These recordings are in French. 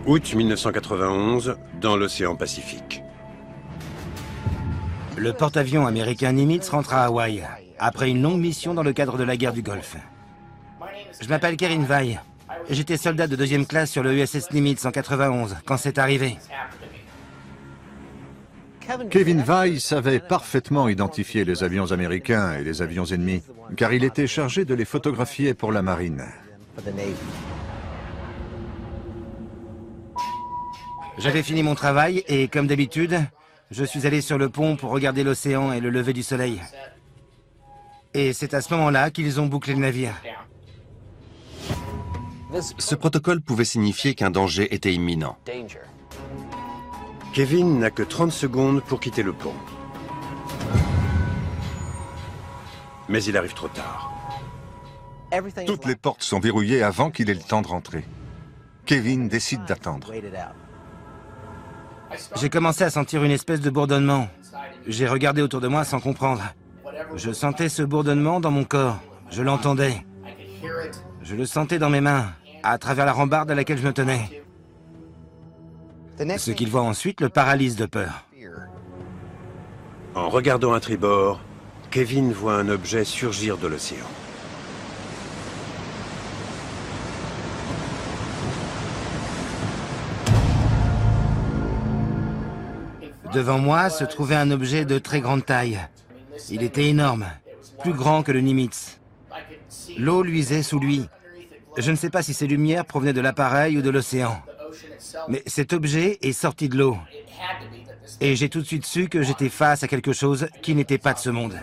Août 1991, dans l'océan Pacifique. Le porte-avions américain Nimitz rentre à Hawaï, après une longue mission dans le cadre de la guerre du Golfe. Je m'appelle Kevin Vai. J'étais soldat de 2e classe sur le USS Nimitz en 91, quand c'est arrivé. Kevin Vai savait parfaitement identifier les avions américains et les avions ennemis, car il était chargé de les photographier pour la marine. J'avais fini mon travail et, comme d'habitude, je suis allé sur le pont pour regarder l'océan et le lever du soleil. Et c'est à ce moment-là qu'ils ont bouclé le navire. Ce protocole pouvait signifier qu'un danger était imminent. Kevin n'a que 30 secondes pour quitter le pont. Mais il arrive trop tard. Toutes les portes sont verrouillées avant qu'il ait le temps de rentrer. Kevin décide d'attendre. J'ai commencé à sentir une espèce de bourdonnement. J'ai regardé autour de moi sans comprendre. Je sentais ce bourdonnement dans mon corps. Je l'entendais. Je le sentais dans mes mains, à travers la rambarde à laquelle je me tenais. Ce qu'il voit ensuite le paralyse de peur. En regardant à tribord, Kevin voit un objet surgir de l'océan. Devant moi se trouvait un objet de très grande taille. Il était énorme, plus grand que le Nimitz. L'eau luisait sous lui. Je ne sais pas si ces lumières provenaient de l'appareil ou de l'océan. Mais cet objet est sorti de l'eau. Et j'ai tout de suite su que j'étais face à quelque chose qui n'était pas de ce monde.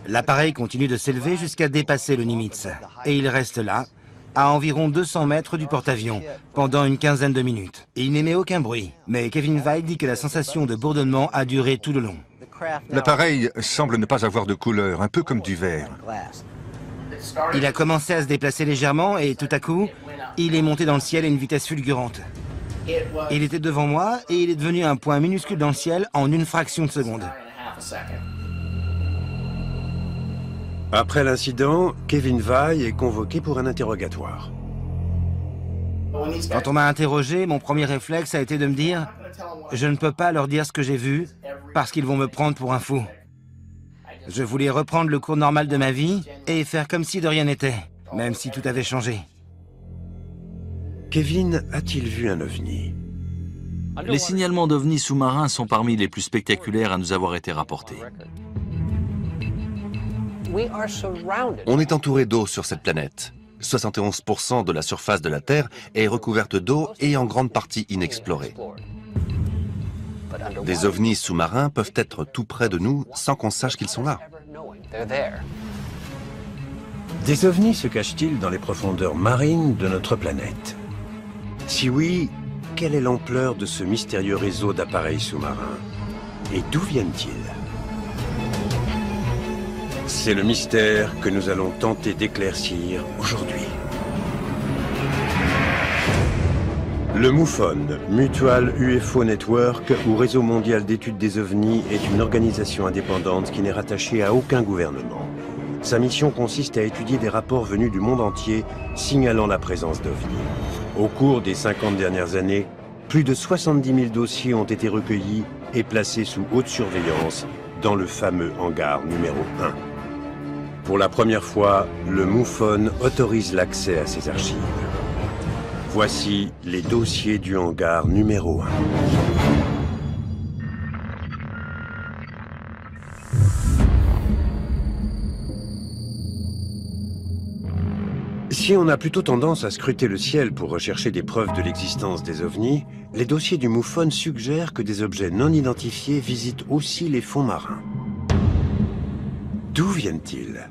L'appareil continue de s'élever jusqu'à dépasser le Nimitz. Et il reste là, à environ 200 mètres du porte-avions, pendant une quinzaine de minutes. Il n'émet aucun bruit, mais Kevin Vai dit que la sensation de bourdonnement a duré tout le long. L'appareil semble ne pas avoir de couleur, un peu comme du verre. Il a commencé à se déplacer légèrement et tout à coup, il est monté dans le ciel à une vitesse fulgurante. Il était devant moi et il est devenu un point minuscule dans le ciel en une fraction de seconde. Après l'incident, Kevin Vai est convoqué pour un interrogatoire. Quand on m'a interrogé, mon premier réflexe a été de me dire « Je ne peux pas leur dire ce que j'ai vu parce qu'ils vont me prendre pour un fou. » Je voulais reprendre le cours normal de ma vie et faire comme si de rien n'était, même si tout avait changé. Kevin a-t-il vu un ovni? Les signalements d'ovnis sous-marins sont parmi les plus spectaculaires à nous avoir été rapportés. On est entouré d'eau sur cette planète. 71% de la surface de la Terre est recouverte d'eau et en grande partie inexplorée. Des ovnis sous-marins peuvent être tout près de nous sans qu'on sache qu'ils sont là. Des ovnis se cachent-ils dans les profondeurs marines de notre planète? Si oui, quelle est l'ampleur de ce mystérieux réseau d'appareils sous-marins? Et d'où viennent-ils? C'est le mystère que nous allons tenter d'éclaircir aujourd'hui. Le MUFON, Mutual UFO Network, ou Réseau mondial d'études des ovnis, est une organisation indépendante qui n'est rattachée à aucun gouvernement. Sa mission consiste à étudier des rapports venus du monde entier signalant la présence d'ovnis. Au cours des 50 dernières années, plus de 70 000 dossiers ont été recueillis et placés sous haute surveillance dans le fameux hangar numéro 1. Pour la première fois, le MUFON autorise l'accès à ces archives. Voici les dossiers du hangar numéro 1. Si on a plutôt tendance à scruter le ciel pour rechercher des preuves de l'existence des ovnis, les dossiers du MUFON suggèrent que des objets non identifiés visitent aussi les fonds marins. D'où viennent-ils?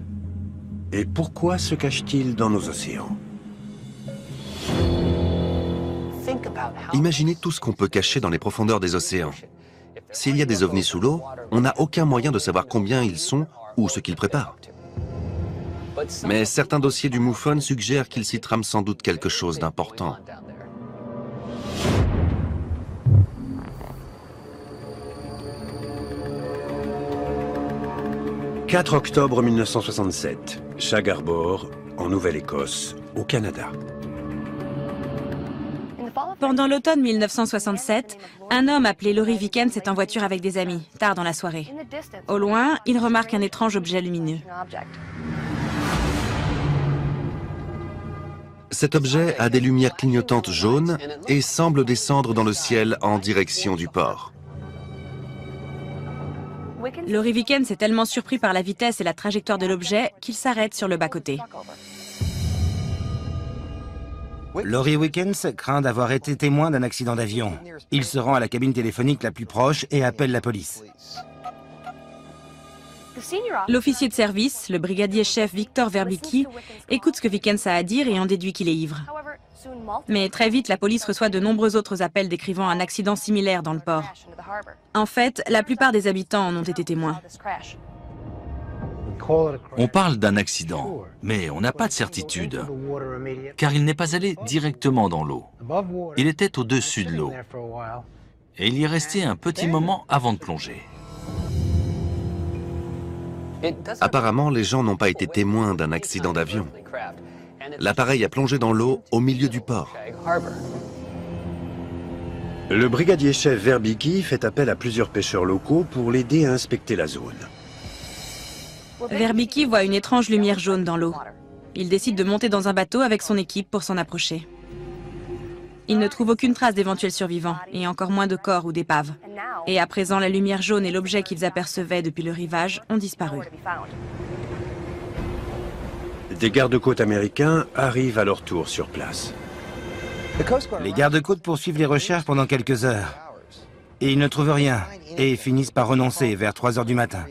Et pourquoi se cachent-ils dans nos océans? Imaginez tout ce qu'on peut cacher dans les profondeurs des océans. S'il y a des ovnis sous l'eau, on n'a aucun moyen de savoir combien ils sont ou ce qu'ils préparent. Mais certains dossiers du MUFON suggèrent qu'il s'y trame sans doute quelque chose d'important. « 4 octobre 1967, Shag Harbor, en Nouvelle-Écosse, au Canada. Pendant l'automne 1967, un homme appelé Laurie Wickens est en voiture avec des amis, tard dans la soirée. Au loin, il remarque un étrange objet lumineux. Cet objet a des lumières clignotantes jaunes et semble descendre dans le ciel en direction du port. Laurie Wickens est tellement surpris par la vitesse et la trajectoire de l'objet qu'il s'arrête sur le bas-côté. Laurie Wickens craint d'avoir été témoin d'un accident d'avion. Il se rend à la cabine téléphonique la plus proche et appelle la police. L'officier de service, le brigadier-chef Victor Verbicki, écoute ce que Wickens a à dire et en déduit qu'il est ivre. Mais très vite, la police reçoit de nombreux autres appels décrivant un accident similaire dans le port. En fait, la plupart des habitants en ont été témoins. On parle d'un accident, mais on n'a pas de certitude, car il n'est pas allé directement dans l'eau. Il était au-dessus de l'eau, et il y est resté un petit moment avant de plonger. Apparemment, les gens n'ont pas été témoins d'un accident d'avion. L'appareil a plongé dans l'eau au milieu du port. Le brigadier-chef Verbicki fait appel à plusieurs pêcheurs locaux pour l'aider à inspecter la zone. Verbicki voit une étrange lumière jaune dans l'eau. Il décide de monter dans un bateau avec son équipe pour s'en approcher. Il ne trouve aucune trace d'éventuels survivants, et encore moins de corps ou d'épaves. Et à présent, la lumière jaune et l'objet qu'ils apercevaient depuis le rivage ont disparu. Des gardes-côtes américains arrivent à leur tour sur place. Les gardes-côtes poursuivent les recherches pendant quelques heures. Et ils ne trouvent rien, et finissent par renoncer vers 3 heures du matin.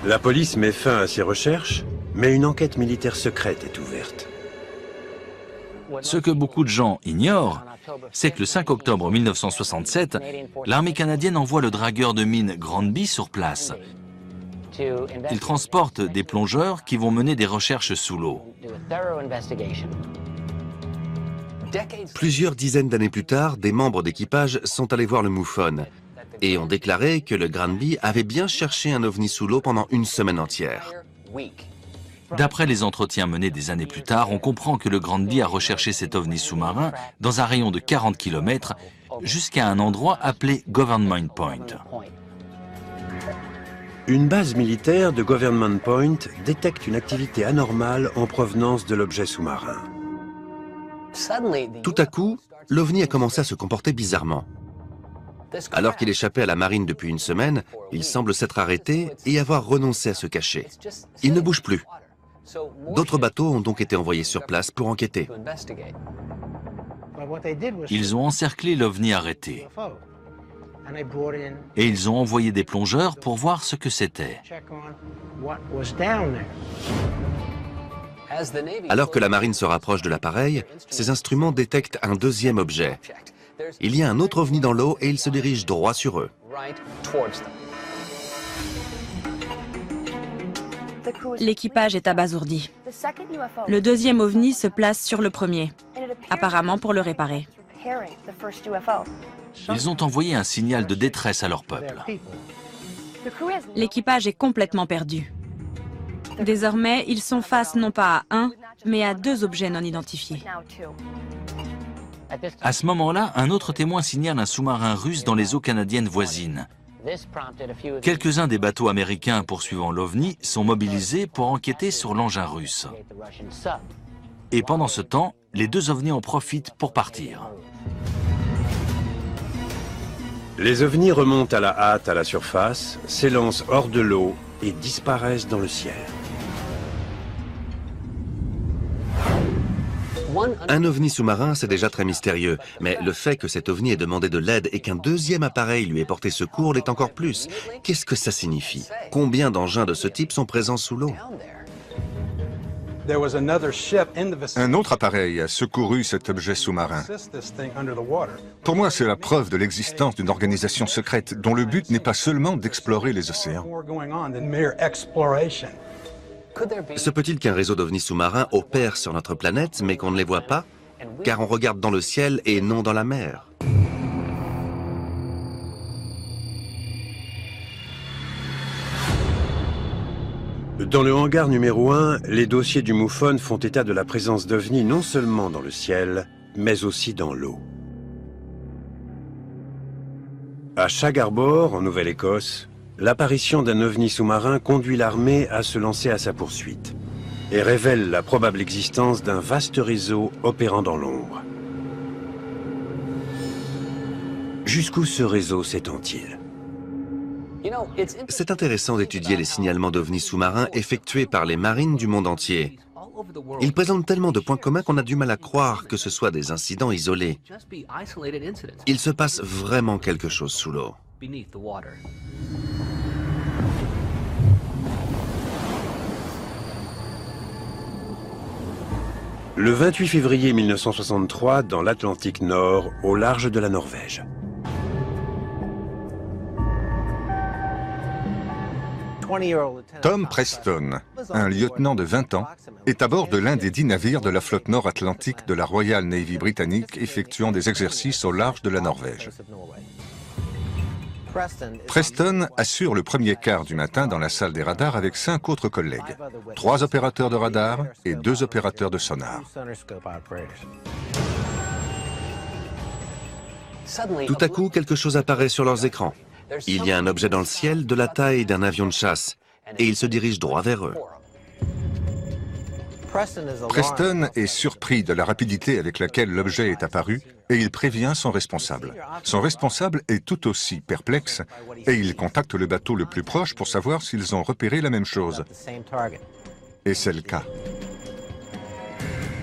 La police met fin à ces recherches, mais une enquête militaire secrète est ouverte. Ce que beaucoup de gens ignorent, c'est que le 5 octobre 1967, l'armée canadienne envoie le dragueur de mines Granby sur place. Il transporte des plongeurs qui vont mener des recherches sous l'eau. Plusieurs dizaines d'années plus tard, des membres d'équipage sont allés voir le MUFON et ont déclaré que le Granby avait bien cherché un ovni sous l'eau pendant une semaine entière. D'après les entretiens menés des années plus tard, on comprend que le Granby a recherché cet ovni sous-marin dans un rayon de 40 km jusqu'à un endroit appelé Government Point. Une base militaire de Government Point détecte une activité anormale en provenance de l'objet sous-marin. Tout à coup, l'ovni a commencé à se comporter bizarrement. Alors qu'il échappait à la marine depuis une semaine, il semble s'être arrêté et avoir renoncé à se cacher. Il ne bouge plus. D'autres bateaux ont donc été envoyés sur place pour enquêter. Ils ont encerclé l'ovni arrêté. Et ils ont envoyé des plongeurs pour voir ce que c'était. Alors que la marine se rapproche de l'appareil, ses instruments détectent un deuxième objet. Il y a un autre ovni dans l'eau et il se dirige droit sur eux. L'équipage est abasourdi. Le deuxième ovni se place sur le premier, apparemment pour le réparer. Ils ont envoyé un signal de détresse à leur peuple. L'équipage est complètement perdu. Désormais, ils sont face non pas à un, mais à 2 objets non identifiés. À ce moment-là, un autre témoin signale un sous-marin russe dans les eaux canadiennes voisines. Quelques-uns des bateaux américains poursuivant l'OVNI sont mobilisés pour enquêter sur l'engin russe. Et pendant ce temps, les 2 ovnis en profitent pour partir. Les ovnis remontent à la hâte à la surface, s'élancent hors de l'eau et disparaissent dans le ciel. Un ovni sous-marin, c'est déjà très mystérieux, mais le fait que cet ovni ait demandé de l'aide et qu'un deuxième appareil lui ait porté secours l'est encore plus. Qu'est-ce que ça signifie? Combien d'engins de ce type sont présents sous l'eau? Un autre appareil a secouru cet objet sous-marin. Pour moi, c'est la preuve de l'existence d'une organisation secrète dont le but n'est pas seulement d'explorer les océans. Se peut-il qu'un réseau d'ovnis sous-marins opère sur notre planète, mais qu'on ne les voit pas, car on regarde dans le ciel et non dans la mer? Dans le hangar numéro 1, les dossiers du MUFON font état de la présence d'ovnis non seulement dans le ciel, mais aussi dans l'eau. À Shag Harbor, en Nouvelle-Écosse, l'apparition d'un ovni sous-marin conduit l'armée à se lancer à sa poursuite et révèle la probable existence d'un vaste réseau opérant dans l'ombre. Jusqu'où ce réseau s'étend-il ? C'est intéressant d'étudier les signalements d'ovnis sous-marins effectués par les marines du monde entier. Ils présentent tellement de points communs qu'on a du mal à croire que ce soit des incidents isolés. Il se passe vraiment quelque chose sous l'eau. Le 28 février 1963, dans l'Atlantique Nord, au large de la Norvège. Tom Preston, un lieutenant de 20 ans, est à bord de l'un des 10 navires de la flotte nord-atlantique de la Royal Navy britannique effectuant des exercices au large de la Norvège. Preston assure le premier quart du matin dans la salle des radars avec 5 autres collègues, 3 opérateurs de radar et 2 opérateurs de sonar. Tout à coup, quelque chose apparaît sur leurs écrans. Il y a un objet dans le ciel de la taille d'un avion de chasse et il se dirige droit vers eux. Preston est surpris de la rapidité avec laquelle l'objet est apparu et il prévient son responsable. Son responsable est tout aussi perplexe et il contacte le bateau le plus proche pour savoir s'ils ont repéré la même chose. Et c'est le cas.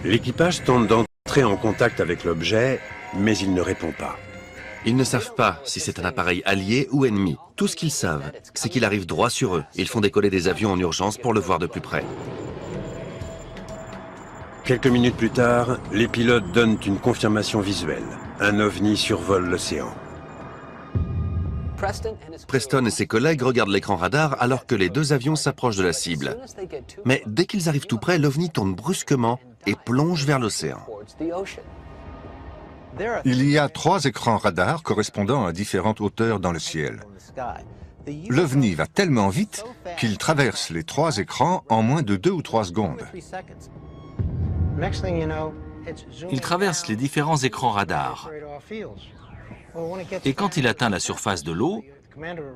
L'équipage tente d'entrer en contact avec l'objet, mais il ne répond pas. Ils ne savent pas si c'est un appareil allié ou ennemi. Tout ce qu'ils savent, c'est qu'il arrive droit sur eux. Ils font décoller des avions en urgence pour le voir de plus près. Quelques minutes plus tard, les pilotes donnent une confirmation visuelle. Un ovni survole l'océan. Preston et ses collègues regardent l'écran radar alors que les 2 avions s'approchent de la cible. Mais dès qu'ils arrivent tout près, l'ovni tourne brusquement et plonge vers l'océan. Il y a 3 écrans radars correspondant à différentes hauteurs dans le ciel. L'OVNI va tellement vite qu'il traverse les 3 écrans en moins de 2 ou 3 secondes. Il traverse les différents écrans radars. Et quand il atteint la surface de l'eau,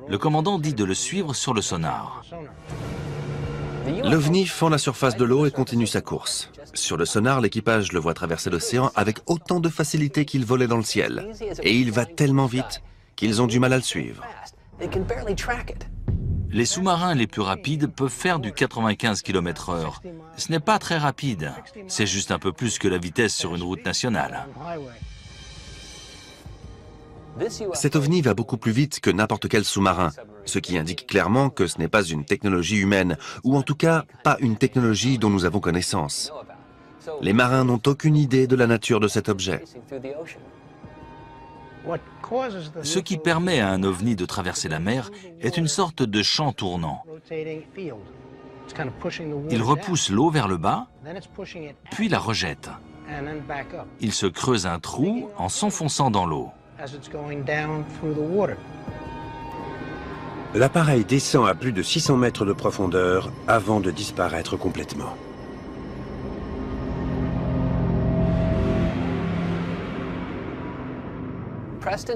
le commandant dit de le suivre sur le sonar. L'OVNI fend la surface de l'eau et continue sa course. Sur le sonar, l'équipage le voit traverser l'océan avec autant de facilité qu'il volait dans le ciel. Et il va tellement vite qu'ils ont du mal à le suivre. Les sous-marins les plus rapides peuvent faire du 95 km/h. Ce n'est pas très rapide, c'est juste un peu plus que la vitesse sur une route nationale. Cet OVNI va beaucoup plus vite que n'importe quel sous-marin, ce qui indique clairement que ce n'est pas une technologie humaine, ou en tout cas pas une technologie dont nous avons connaissance. Les marins n'ont aucune idée de la nature de cet objet. Ce qui permet à un ovni de traverser la mer est une sorte de champ tournant. Il repousse l'eau vers le bas, puis la rejette. Il se creuse un trou en s'enfonçant dans l'eau. L'appareil descend à plus de 600 mètres de profondeur avant de disparaître complètement.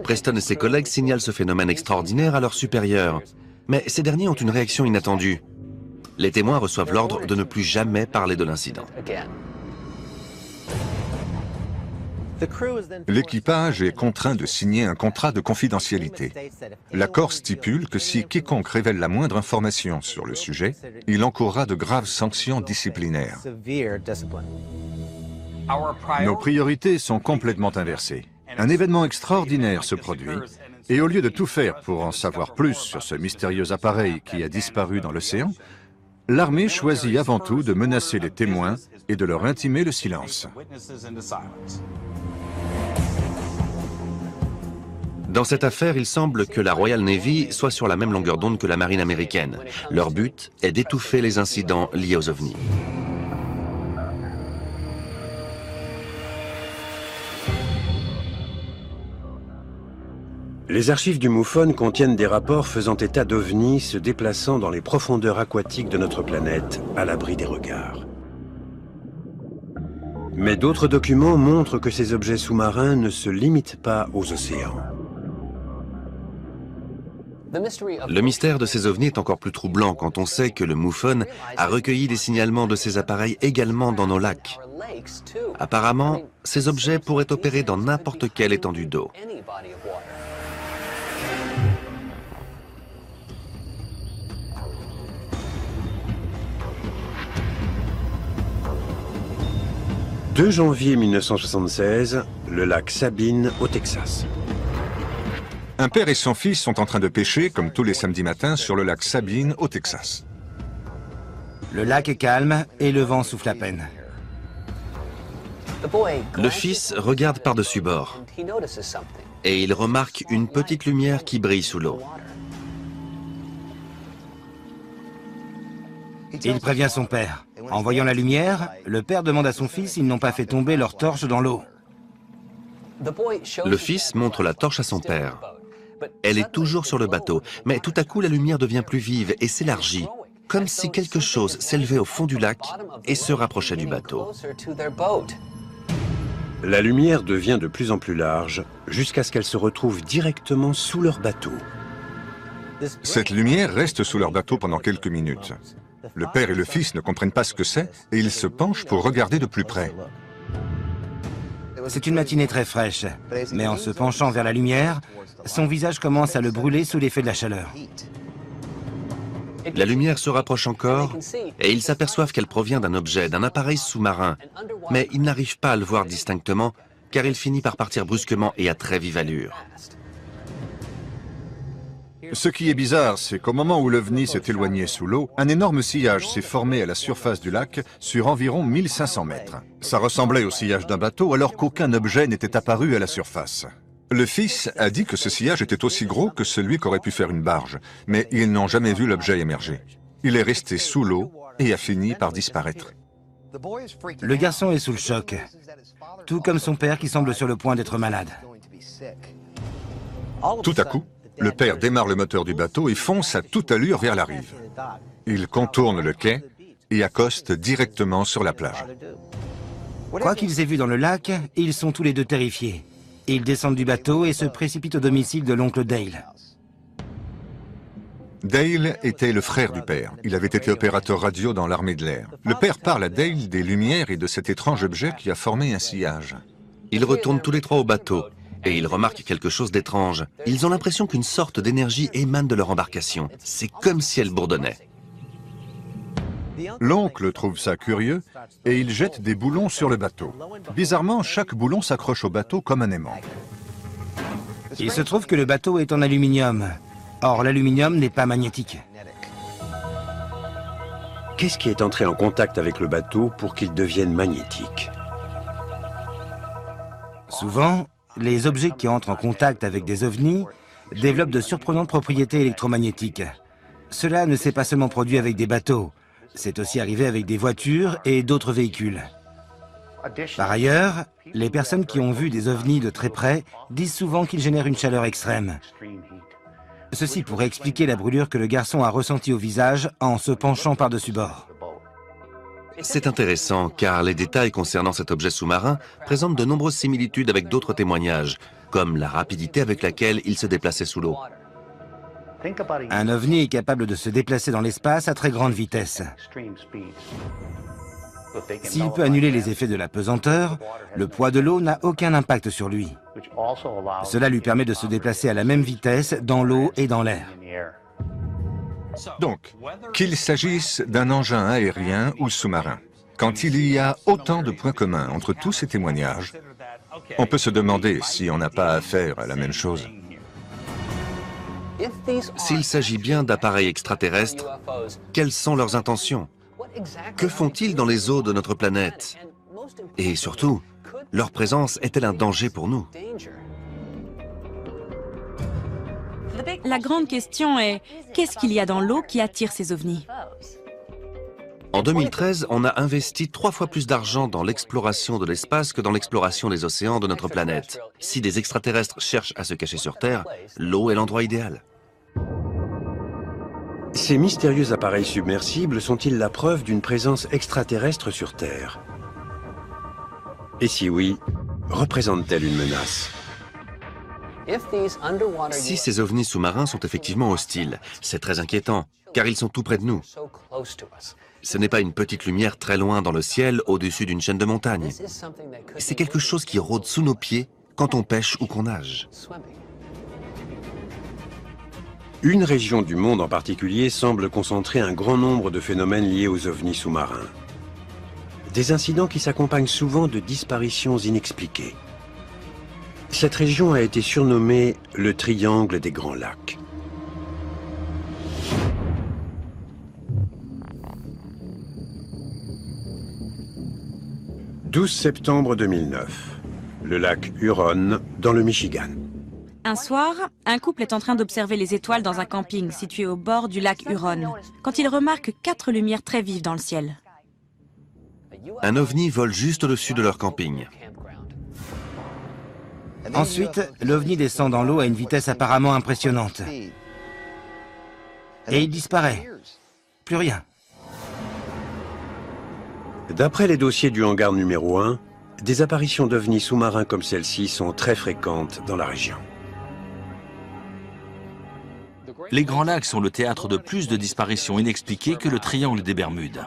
Preston et ses collègues signalent ce phénomène extraordinaire à leurs supérieurs. Mais ces derniers ont une réaction inattendue. Les témoins reçoivent l'ordre de ne plus jamais parler de l'incident. L'équipage est contraint de signer un contrat de confidentialité. L'accord stipule que si quiconque révèle la moindre information sur le sujet, il encourra de graves sanctions disciplinaires. Nos priorités sont complètement inversées. Un événement extraordinaire se produit, et au lieu de tout faire pour en savoir plus sur ce mystérieux appareil qui a disparu dans l'océan, l'armée choisit avant tout de menacer les témoins et de leur intimer le silence. Dans cette affaire, il semble que la Royal Navy soit sur la même longueur d'onde que la marine américaine. Leur but est d'étouffer les incidents liés aux ovnis. Les archives du MUFON contiennent des rapports faisant état d'ovnis se déplaçant dans les profondeurs aquatiques de notre planète, à l'abri des regards. Mais d'autres documents montrent que ces objets sous-marins ne se limitent pas aux océans. Le mystère de ces ovnis est encore plus troublant quand on sait que le MUFON a recueilli des signalements de ces appareils également dans nos lacs. Apparemment, ces objets pourraient opérer dans n'importe quelle étendue d'eau. « 2 janvier 1976, le lac Sabine, au Texas. Un père et son fils sont en train de pêcher, comme tous les samedis matins, sur le lac Sabine, au Texas. Le lac est calme et le vent souffle à peine. Le fils regarde par-dessus bord et il remarque une petite lumière qui brille sous l'eau. Il prévient son père. En voyant la lumière, le père demande à son fils s'ils n'ont pas fait tomber leur torche dans l'eau. Le fils montre la torche à son père. Elle est toujours sur le bateau, mais tout à coup la lumière devient plus vive et s'élargit, comme si quelque chose s'élevait au fond du lac et se rapprochait du bateau. La lumière devient de plus en plus large, jusqu'à ce qu'elle se retrouve directement sous leur bateau. Cette lumière reste sous leur bateau pendant quelques minutes. Le père et le fils ne comprennent pas ce que c'est et ils se penchent pour regarder de plus près. C'est une matinée très fraîche, mais en se penchant vers la lumière, son visage commence à le brûler sous l'effet de la chaleur. La lumière se rapproche encore et ils s'aperçoivent qu'elle provient d'un objet, d'un appareil sous-marin. Mais ils n'arrivent pas à le voir distinctement car il finit par partir brusquement et à très vive allure. Ce qui est bizarre, c'est qu'au moment où l'OVNI s'est éloigné sous l'eau, un énorme sillage s'est formé à la surface du lac sur environ 1500 mètres. Ça ressemblait au sillage d'un bateau alors qu'aucun objet n'était apparu à la surface. Le fils a dit que ce sillage était aussi gros que celui qu'aurait pu faire une barge, mais ils n'ont jamais vu l'objet émerger. Il est resté sous l'eau et a fini par disparaître. Le garçon est sous le choc, tout comme son père qui semble sur le point d'être malade. Tout à coup, le père démarre le moteur du bateau et fonce à toute allure vers la rive. Il contourne le quai et accoste directement sur la plage. Quoi qu'ils aient vu dans le lac, ils sont tous les deux terrifiés. Ils descendent du bateau et se précipitent au domicile de l'oncle Dale. Dale était le frère du père. Il avait été opérateur radio dans l'armée de l'air. Le père parle à Dale des lumières et de cet étrange objet qui a formé un sillage. Ils retournent tous les trois au bateau et ils remarquent quelque chose d'étrange. Ils ont l'impression qu'une sorte d'énergie émane de leur embarcation. C'est comme si elle bourdonnait. L'oncle trouve ça curieux et il jette des boulons sur le bateau. Bizarrement, chaque boulon s'accroche au bateau comme un aimant. Il se trouve que le bateau est en aluminium. Or, l'aluminium n'est pas magnétique. Qu'est-ce qui est entré en contact avec le bateau pour qu'il devienne magnétique? Souvent, les objets qui entrent en contact avec des ovnis développent de surprenantes propriétés électromagnétiques. Cela ne s'est pas seulement produit avec des bateaux, c'est aussi arrivé avec des voitures et d'autres véhicules. Par ailleurs, les personnes qui ont vu des ovnis de très près disent souvent qu'ils génèrent une chaleur extrême. Ceci pourrait expliquer la brûlure que le garçon a ressentie au visage en se penchant par-dessus bord. C'est intéressant car les détails concernant cet objet sous-marin présentent de nombreuses similitudes avec d'autres témoignages, comme la rapidité avec laquelle il se déplaçait sous l'eau. Un ovni est capable de se déplacer dans l'espace à très grande vitesse. S'il peut annuler les effets de la pesanteur, le poids de l'eau n'a aucun impact sur lui. Cela lui permet de se déplacer à la même vitesse dans l'eau et dans l'air. Donc, qu'il s'agisse d'un engin aérien ou sous-marin, quand il y a autant de points communs entre tous ces témoignages, on peut se demander si on n'a pas affaire à la même chose. S'il s'agit bien d'appareils extraterrestres, quelles sont leurs intentions? Que font-ils dans les eaux de notre planète? Et surtout, leur présence est-elle un danger pour nous? La grande question est, qu'est-ce qu'il y a dans l'eau qui attire ces ovnis? En 2013, on a investi 3 fois plus d'argent dans l'exploration de l'espace que dans l'exploration des océans de notre planète. Si des extraterrestres cherchent à se cacher sur Terre, l'eau est l'endroit idéal. Ces mystérieux appareils submersibles sont-ils la preuve d'une présence extraterrestre sur Terre? Et si oui, représentent-elles une menace? Si ces ovnis sous-marins sont effectivement hostiles, c'est très inquiétant, car ils sont tout près de nous. Ce n'est pas une petite lumière très loin dans le ciel, au-dessus d'une chaîne de montagnes. C'est quelque chose qui rôde sous nos pieds quand on pêche ou qu'on nage. Une région du monde en particulier semble concentrer un grand nombre de phénomènes liés aux ovnis sous-marins. Des incidents qui s'accompagnent souvent de disparitions inexpliquées. Cette région a été surnommée le Triangle des Grands Lacs. « 12 septembre 2009, le lac Huron, dans le Michigan. Un soir, un couple est en train d'observer les étoiles dans un camping situé au bord du lac Huron, quand il remarque 4 lumières très vives dans le ciel. Un ovni vole juste au-dessus de leur camping. Ensuite, l'ovni descend dans l'eau à une vitesse apparemment impressionnante. Et il disparaît. Plus rien. D'après les dossiers du hangar numéro 1, des apparitions d'ovnis sous-marins comme celle-ci sont très fréquentes dans la région. Les Grands Lacs sont le théâtre de plus de disparitions inexpliquées que le Triangle des Bermudes.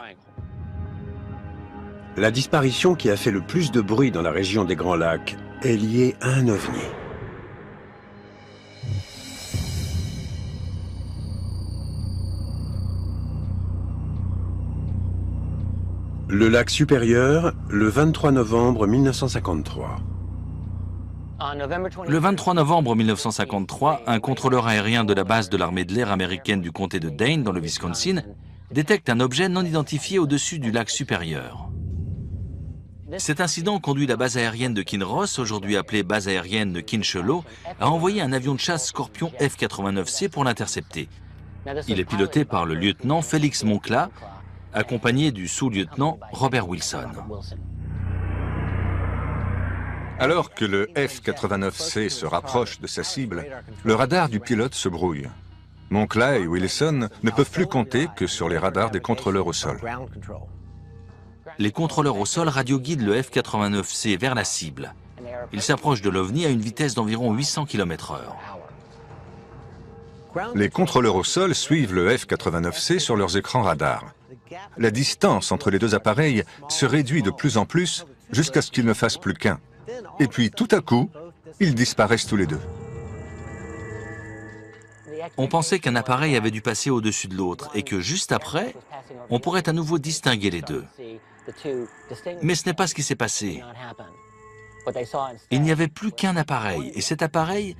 La disparition qui a fait le plus de bruit dans la région des Grands Lacs est liée à un ovni. Le lac Supérieur, le 23 novembre 1953. Le 23 novembre 1953, un contrôleur aérien de la base de l'armée de l'air américaine du comté de Dane, dans le Wisconsin, détecte un objet non identifié au-dessus du lac Supérieur. Cet incident conduit la base aérienne de Kinross, aujourd'hui appelée base aérienne de Kincheloe, à envoyer un avion de chasse Scorpion F-89C pour l'intercepter. Il est piloté par le lieutenant Félix Moncla, accompagné du sous-lieutenant Robert Wilson. Alors que le F-89C se rapproche de sa cible, le radar du pilote se brouille. Moncla et Wilson ne peuvent plus compter que sur les radars des contrôleurs au sol. Les contrôleurs au sol radioguident le F-89C vers la cible. Il s'approche de l'OVNI à une vitesse d'environ 800 km/h. Les contrôleurs au sol suivent le F-89C sur leurs écrans radars. La distance entre les deux appareils se réduit de plus en plus jusqu'à ce qu'ils ne fassent plus qu'un. Et puis, tout à coup, ils disparaissent tous les deux. On pensait qu'un appareil avait dû passer au-dessus de l'autre et que juste après, on pourrait à nouveau distinguer les deux. Mais ce n'est pas ce qui s'est passé. Il n'y avait plus qu'un appareil et cet appareil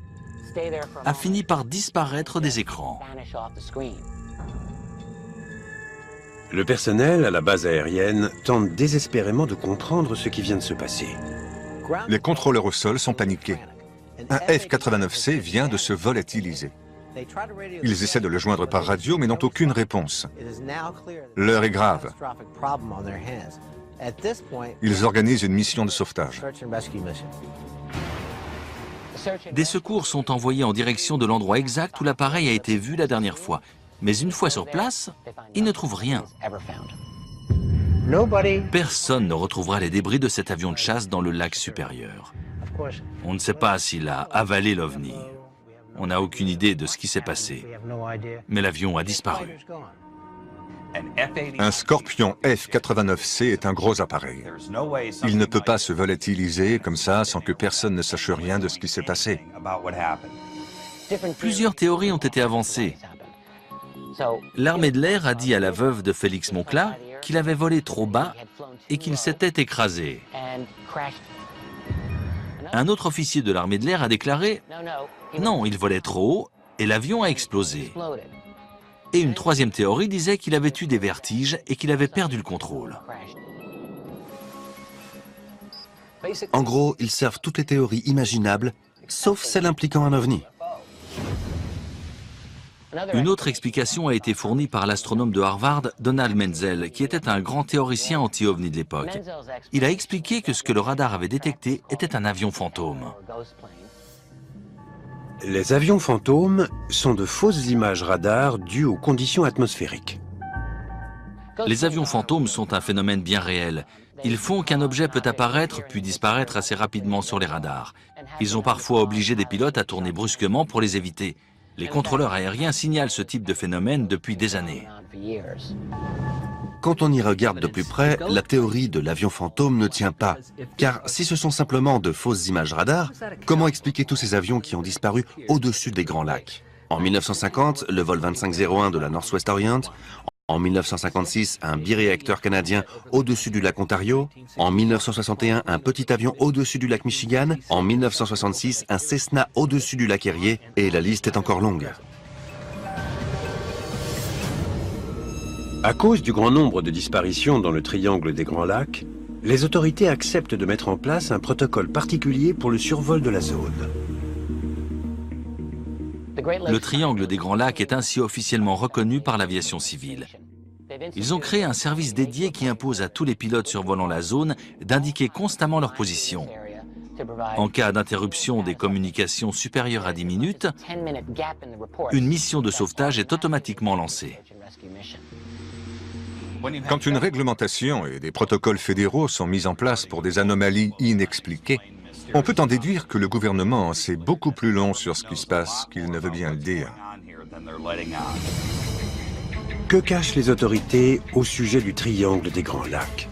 a fini par disparaître des écrans. Le personnel à la base aérienne tente désespérément de comprendre ce qui vient de se passer. Les contrôleurs au sol sont paniqués. Un F-89C vient de se volatiliser. Ils essaient de le joindre par radio, mais n'ont aucune réponse. L'heure est grave. Ils organisent une mission de sauvetage. Des secours sont envoyés en direction de l'endroit exact où l'appareil a été vu la dernière fois. Mais une fois sur place, ils ne trouvent rien. Personne ne retrouvera les débris de cet avion de chasse dans le lac Supérieur. On ne sait pas s'il a avalé l'OVNI. On n'a aucune idée de ce qui s'est passé. Mais l'avion a disparu. Un Scorpion F-89C est un gros appareil. Il ne peut pas se volatiliser comme ça sans que personne ne sache rien de ce qui s'est passé. Plusieurs théories ont été avancées. L'armée de l'air a dit à la veuve de Félix Moncla qu'il avait volé trop bas et qu'il s'était écrasé. Un autre officier de l'armée de l'air a déclaré « Non, il volait trop haut et l'avion a explosé. Et une troisième théorie disait qu'il avait eu des vertiges et qu'il avait perdu le contrôle. En gros, ils servent toutes les théories imaginables, sauf celle impliquant un ovni. Une autre explication a été fournie par l'astronome de Harvard, Donald Menzel, qui était un grand théoricien anti-ovni de l'époque. Il a expliqué que ce que le radar avait détecté était un avion fantôme. Les avions fantômes sont de fausses images radar dues aux conditions atmosphériques. Les avions fantômes sont un phénomène bien réel. Ils font qu'un objet peut apparaître puis disparaître assez rapidement sur les radars. Ils ont parfois obligé des pilotes à tourner brusquement pour les éviter. Les contrôleurs aériens signalent ce type de phénomène depuis des années. Quand on y regarde de plus près, la théorie de l'avion fantôme ne tient pas. Car si ce sont simplement de fausses images radar, comment expliquer tous ces avions qui ont disparu au-dessus des Grands Lacs? En 1950, le vol 2501 de la Northwest Orient. En 1956, un biréacteur canadien au-dessus du lac Ontario. En 1961, un petit avion au-dessus du lac Michigan. En 1966, un Cessna au-dessus du lac Erie. Et la liste est encore longue. À cause du grand nombre de disparitions dans le triangle des Grands Lacs, les autorités acceptent de mettre en place un protocole particulier pour le survol de la zone. Le triangle des Grands Lacs est ainsi officiellement reconnu par l'aviation civile. Ils ont créé un service dédié qui impose à tous les pilotes survolant la zone d'indiquer constamment leur position. En cas d'interruption des communications supérieures à 10 minutes, une mission de sauvetage est automatiquement lancée. Quand une réglementation et des protocoles fédéraux sont mis en place pour des anomalies inexpliquées, on peut en déduire que le gouvernement en sait beaucoup plus long sur ce qui se passe qu'il ne veut bien le dire. Que cachent les autorités au sujet du triangle des Grands Lacs?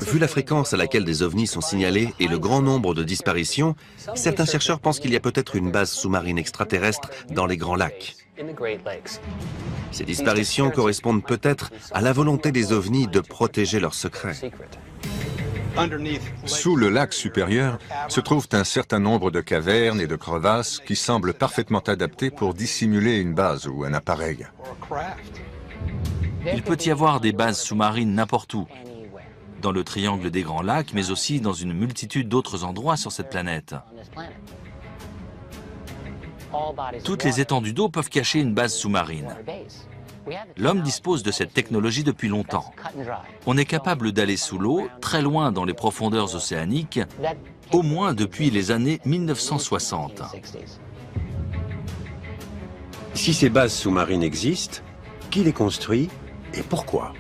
Vu la fréquence à laquelle des ovnis sont signalés et le grand nombre de disparitions, certains chercheurs pensent qu'il y a peut-être une base sous-marine extraterrestre dans les Grands Lacs. Ces disparitions correspondent peut-être à la volonté des ovnis de protéger leurs secrets. Sous le lac supérieur se trouvent un certain nombre de cavernes et de crevasses qui semblent parfaitement adaptées pour dissimuler une base ou un appareil. Il peut y avoir des bases sous-marines n'importe où, dans le triangle des Grands Lacs, mais aussi dans une multitude d'autres endroits sur cette planète. Toutes les étendues d'eau peuvent cacher une base sous-marine. L'homme dispose de cette technologie depuis longtemps. On est capable d'aller sous l'eau, très loin dans les profondeurs océaniques, au moins depuis les années 1960. Si ces bases sous-marines existent, qui les construit et pourquoi?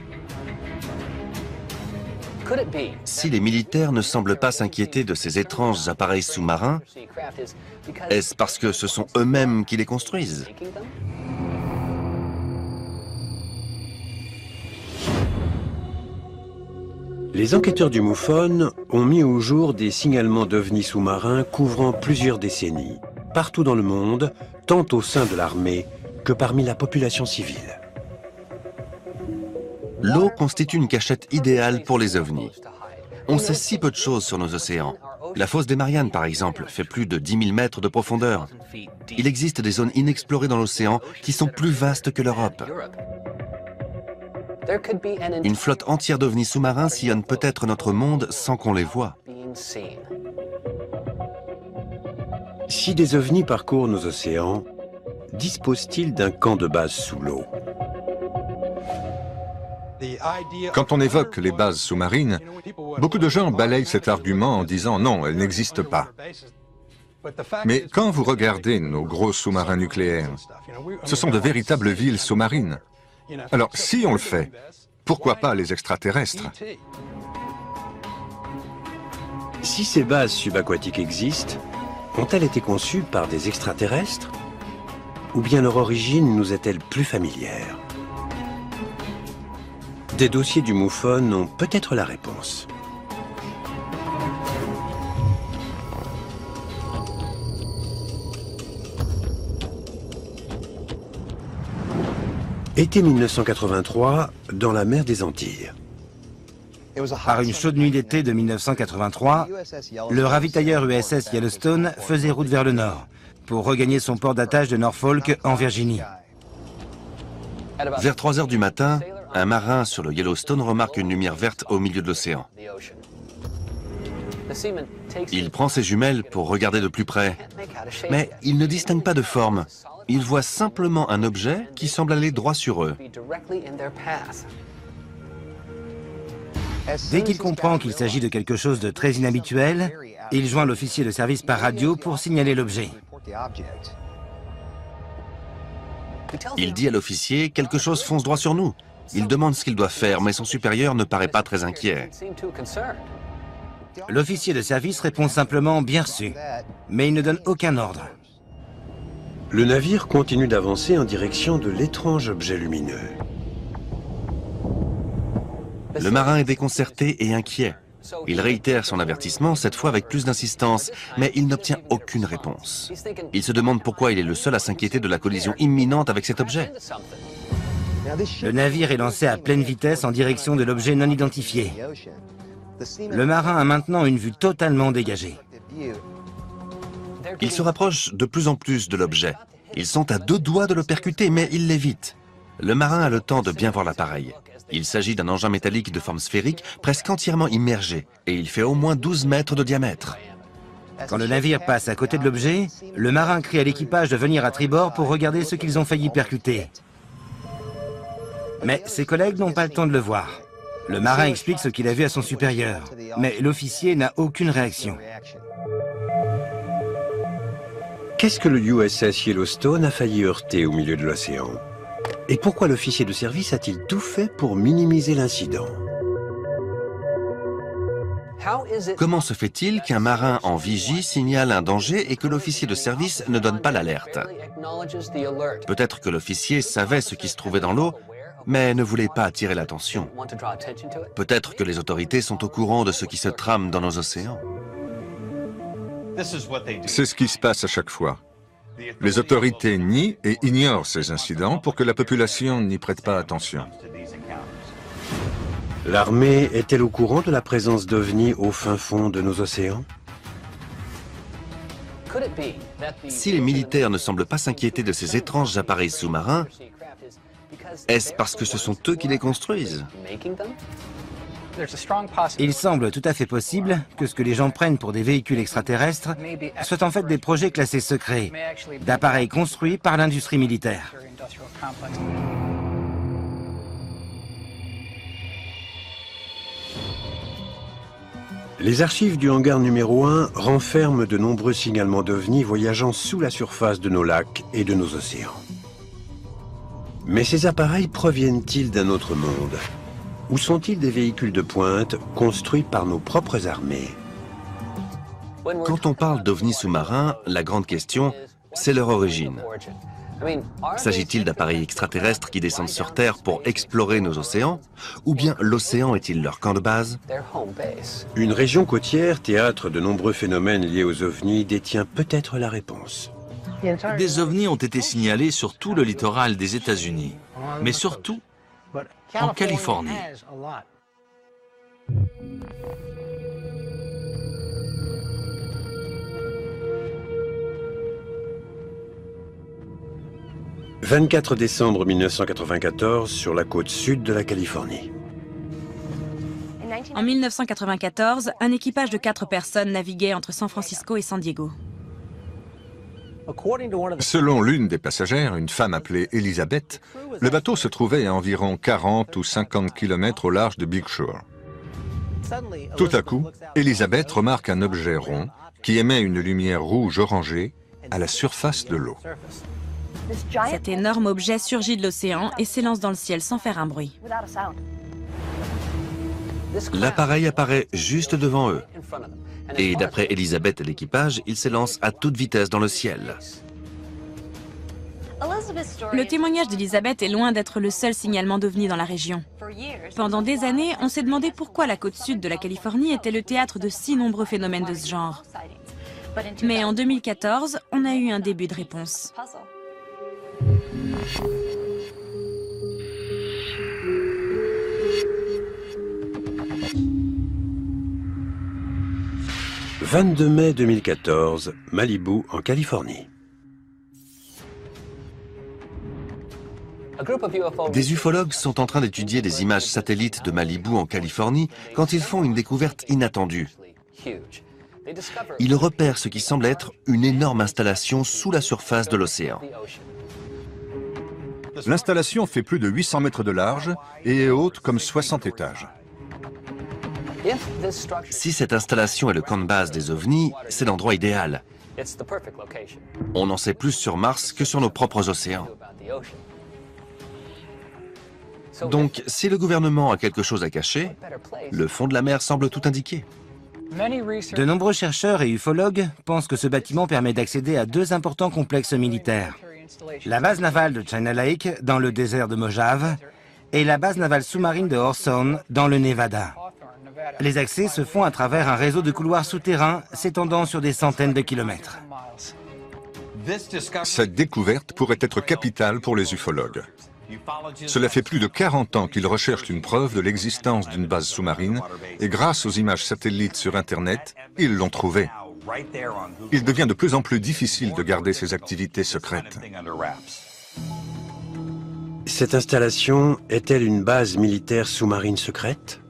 Si les militaires ne semblent pas s'inquiéter de ces étranges appareils sous-marins, est-ce parce que ce sont eux-mêmes qui les construisent? Les enquêteurs du MUFON ont mis au jour des signalements d'ovnis sous-marins couvrant plusieurs décennies, partout dans le monde, tant au sein de l'armée que parmi la population civile. L'eau constitue une cachette idéale pour les ovnis. On sait si peu de choses sur nos océans. La fosse des Mariannes, par exemple, fait plus de 10 000 mètres de profondeur. Il existe des zones inexplorées dans l'océan qui sont plus vastes que l'Europe. Une flotte entière d'ovnis sous-marins sillonne peut-être notre monde sans qu'on les voie. Si des ovnis parcourent nos océans, disposent-ils d'un camp de base sous l'eau? Quand on évoque les bases sous-marines, beaucoup de gens balayent cet argument en disant non, elles n'existent pas. Mais quand vous regardez nos gros sous-marins nucléaires, ce sont de véritables villes sous-marines. Alors, si on le fait, pourquoi pas les extraterrestres? Si ces bases subaquatiques existent, ont-elles été conçues par des extraterrestres? Ou bien leur origine nous est-elle plus familière? Des dossiers du MUFON ont peut-être la réponse. Été 1983, dans la mer des Antilles. Par une chaude nuit d'été de 1983, le ravitailleur USS Yellowstone faisait route vers le nord pour regagner son port d'attache de Norfolk en Virginie. Vers 3 heures du matin, un marin sur le Yellowstone remarque une lumière verte au milieu de l'océan. Il prend ses jumelles pour regarder de plus près, mais il ne distingue pas de forme. Il voit simplement un objet qui semble aller droit sur eux. Dès qu'il comprend qu'il s'agit de quelque chose de très inhabituel, il joint l'officier de service par radio pour signaler l'objet. Il dit à l'officier « Quelque chose fonce droit sur nous ». Il demande ce qu'il doit faire, mais son supérieur ne paraît pas très inquiet. L'officier de service répond simplement « bien reçu », mais il ne donne aucun ordre. Le navire continue d'avancer en direction de l'étrange objet lumineux. Le marin est déconcerté et inquiet. Il réitère son avertissement, cette fois avec plus d'insistance, mais il n'obtient aucune réponse. Il se demande pourquoi il est le seul à s'inquiéter de la collision imminente avec cet objet. Le navire est lancé à pleine vitesse en direction de l'objet non identifié. Le marin a maintenant une vue totalement dégagée. Il se rapproche de plus en plus de l'objet. Ils sont à 2 doigts de le percuter, mais il l'évite. Le marin a le temps de bien voir l'appareil. Il s'agit d'un engin métallique de forme sphérique, presque entièrement immergé, et il fait au moins 12 mètres de diamètre. Quand le navire passe à côté de l'objet, le marin crie à l'équipage de venir à tribord pour regarder ce qu'ils ont failli percuter. Mais ses collègues n'ont pas le temps de le voir. Le marin explique ce qu'il a vu à son supérieur, mais l'officier n'a aucune réaction. Qu'est-ce que le USS Yellowstone a failli heurter au milieu de l'océan? Et pourquoi l'officier de service a-t-il tout fait pour minimiser l'incident? Comment se fait-il qu'un marin en vigie signale un danger et que l'officier de service ne donne pas l'alerte? Peut-être que l'officier savait ce qui se trouvait dans l'eau, mais ne voulait pas attirer l'attention. Peut-être que les autorités sont au courant de ce qui se trame dans nos océans. C'est ce qui se passe à chaque fois. Les autorités nient et ignorent ces incidents pour que la population n'y prête pas attention. L'armée est-elle au courant de la présence d'OVNI au fin fond de nos océans? Si les militaires ne semblent pas s'inquiéter de ces étranges appareils sous-marins, est-ce parce que ce sont eux qui les construisent? Il semble tout à fait possible que ce que les gens prennent pour des véhicules extraterrestres soient en fait des projets classés secrets, d'appareils construits par l'industrie militaire. Les archives du hangar numéro 1 renferment de nombreux signalements d'OVNI voyageant sous la surface de nos lacs et de nos océans. Mais ces appareils proviennent-ils d'un autre monde? Ou sont-ils des véhicules de pointe construits par nos propres armées? Quand on parle d'ovnis sous-marins, la grande question, c'est leur origine. S'agit-il d'appareils extraterrestres qui descendent sur Terre pour explorer nos océans? Ou bien l'océan est-il leur camp de base? Une région côtière, théâtre de nombreux phénomènes liés aux ovnis, détient peut-être la réponse. Des ovnis ont été signalés sur tout le littoral des États-Unis, mais surtout en Californie. « 24 décembre 1994, sur la côte sud de la Californie. En 1994, un équipage de 4 personnes naviguait entre San Francisco et San Diego. Selon l'une des passagères, une femme appelée Elizabeth, le bateau se trouvait à environ 40 ou 50 km au large de Big Shore. Tout à coup, Elizabeth remarque un objet rond qui émet une lumière rouge-orangée à la surface de l'eau. Cet énorme objet surgit de l'océan et s'élance dans le ciel sans faire un bruit. L'appareil apparaît juste devant eux. Et d'après Elizabeth et l'équipage, il s'élance à toute vitesse dans le ciel. Le témoignage d'Elizabeth est loin d'être le seul signalement d'OVNI dans la région. Pendant des années, on s'est demandé pourquoi la côte sud de la Californie était le théâtre de si nombreux phénomènes de ce genre. Mais en 2014, on a eu un début de réponse. 22 mai 2014, Malibu, en Californie. Des ufologues sont en train d'étudier des images satellites de Malibu en Californie quand ils font une découverte inattendue. Ils repèrent ce qui semble être une énorme installation sous la surface de l'océan. L'installation fait plus de 800 mètres de large et est haute comme 60 étages. Si cette installation est le camp de base des ovnis, c'est l'endroit idéal. On en sait plus sur Mars que sur nos propres océans. Donc, si le gouvernement a quelque chose à cacher, le fond de la mer semble tout indiquer. De nombreux chercheurs et ufologues pensent que ce bâtiment permet d'accéder à deux importants complexes militaires. La base navale de China Lake, dans le désert de Mojave, et la base navale sous-marine de Hawthorne, dans le Nevada. Les accès se font à travers un réseau de couloirs souterrains s'étendant sur des centaines de kilomètres. Cette découverte pourrait être capitale pour les ufologues. Cela fait plus de 40 ans qu'ils recherchent une preuve de l'existence d'une base sous-marine et grâce aux images satellites sur Internet, ils l'ont trouvée. Il devient de plus en plus difficile de garder ces activités secrètes. Cette installation est-elle une base militaire sous-marine secrète?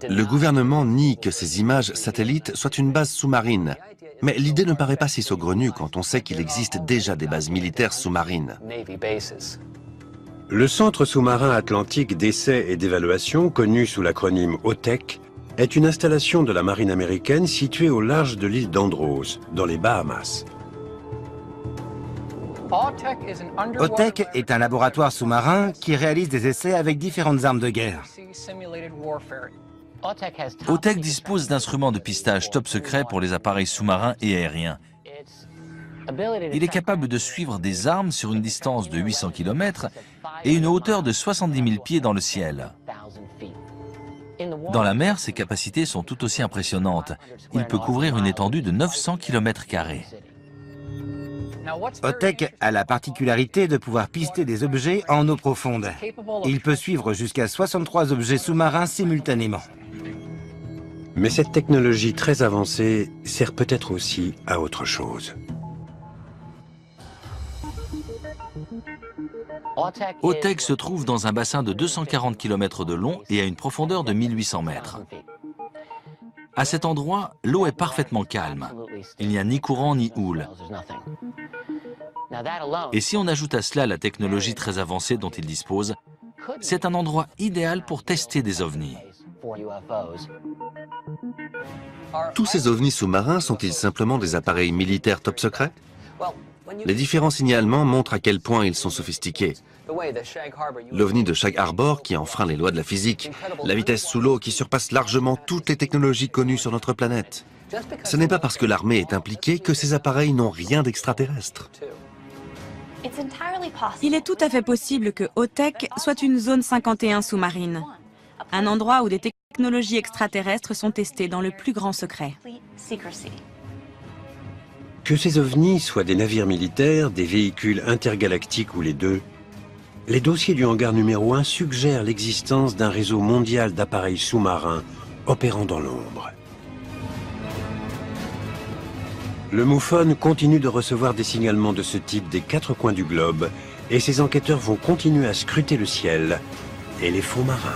Le gouvernement nie que ces images satellites soient une base sous-marine. Mais l'idée ne paraît pas si saugrenue quand on sait qu'il existe déjà des bases militaires sous-marines. Le Centre sous-marin atlantique d'essais et d'évaluation, connu sous l'acronyme OTEC, est une installation de la marine américaine située au large de l'île d'Andros, dans les Bahamas. OTEC est un laboratoire sous-marin qui réalise des essais avec différentes armes de guerre. OTEC dispose d'instruments de pistage top secret pour les appareils sous-marins et aériens. Il est capable de suivre des armes sur une distance de 800 km et une hauteur de 70 000 pieds dans le ciel. Dans la mer, ses capacités sont tout aussi impressionnantes. Il peut couvrir une étendue de 900 km². OTEC a la particularité de pouvoir pister des objets en eau profonde. Il peut suivre jusqu'à 63 objets sous-marins simultanément. Mais cette technologie très avancée sert peut-être aussi à autre chose. OTEC se trouve dans un bassin de 240 km de long et à une profondeur de 1800 mètres. À cet endroit, l'eau est parfaitement calme. Il n'y a ni courant ni houle. Et si on ajoute à cela la technologie très avancée dont il dispose, c'est un endroit idéal pour tester des ovnis. Tous ces ovnis sous-marins sont-ils simplement des appareils militaires top secret? Les différents signalements montrent à quel point ils sont sophistiqués. L'ovni de Shag Harbor qui enfreint les lois de la physique, la vitesse sous l'eau qui surpasse largement toutes les technologies connues sur notre planète. Ce n'est pas parce que l'armée est impliquée que ces appareils n'ont rien d'extraterrestre. Il est tout à fait possible que OTEC soit une zone 51 sous-marine, un endroit où des technologies extraterrestres sont testées dans le plus grand secret. Que ces ovnis soient des navires militaires, des véhicules intergalactiques ou les deux, les dossiers du hangar numéro 1 suggèrent l'existence d'un réseau mondial d'appareils sous-marins opérant dans l'ombre. Le MUFON continue de recevoir des signalements de ce type des quatre coins du globe et ses enquêteurs vont continuer à scruter le ciel et les fonds marins.